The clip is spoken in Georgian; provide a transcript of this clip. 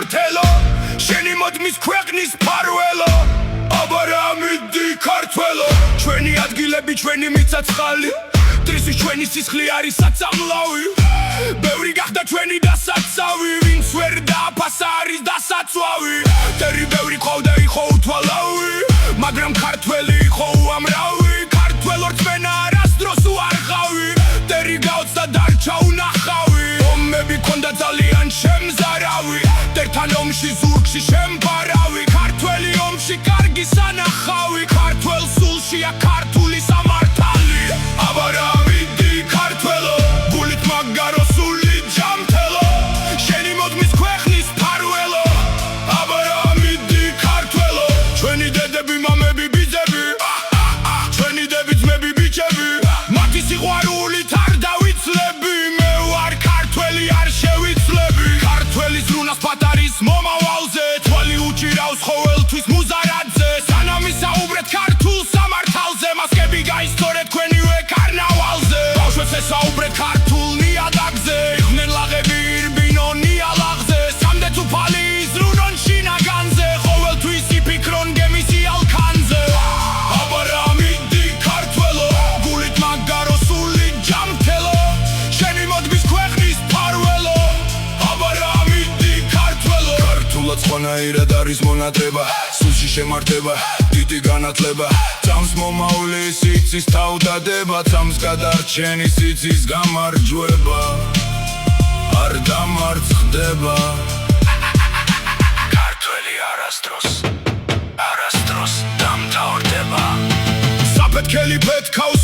ჯამთელო შენი მოდმის ქვეყნის ფარველო აბა რა მიდი ქართველო ჩვენი ადგილები ჩვენი მიწაცხალი ტრისის ჩვენი სისხლი არის საწამლავი ბევრი გახდა ჩვენი დასაცავი ვინც ვერ დააფასა არის დასაცვავი დერი ბევრი ხოვდა იყო უთვალავი მაგრამ ქართველი იყო უამრავი ქართველო რწმენა არასდროს უარღავი დერი გაოცდა დარჩა უნახავი ომები ქონდა ძალიან შემზარავი დერთან ომში ზურგში შემბარავი ქართველი ომში კარგი სანახავი ქართველ სულშია ქართული სამართალი აბა რა მიდი ქართველო გულით მაგარო სული ჯამთელო შენი მოდმის ქვეყნის ფარველო აბა რა მიდი ქართველო ჩვენი დედები მამები ბიძები ჩვენი დები ძმები ბიჭები მათი სიყვარულით არ დავიცლები მე ვარ ქართველი არ შევიცლები ქართველის რუნას პატარის მომავალზე თვალი უჭირავს ყოველთვის მუზარაძე სანამ ისაუბრეთ ქართულ სამართალზე მასკები გაისწორეთ ქვენივე კარნავალზე ბავშვებს ესაუბრეთ ქართულ ნიადაგზე იყვნენ ლაღები ირბინონ ნიალაღზე სამდეთ უფალი იზრუნონ შინაგანზე ყოველთვის იფიქრონ გემისი ალქანზე აბა რა მიდი ქართველო გულით მაგარო სული ჯამთელო შენი მოდმის ქვეყნის ფარველო აბა რა მიდი ქართველო ქართულად სხვანაირად არის მონათება სულში შემართება დიდი განათლება წამს მომავლი სიცის თავდადება წამს გადარჩენი სიცის გამარჯვება არ დამარცხდება ქართველი არასდროს დამთავრდება საფეთქელი პეთქავს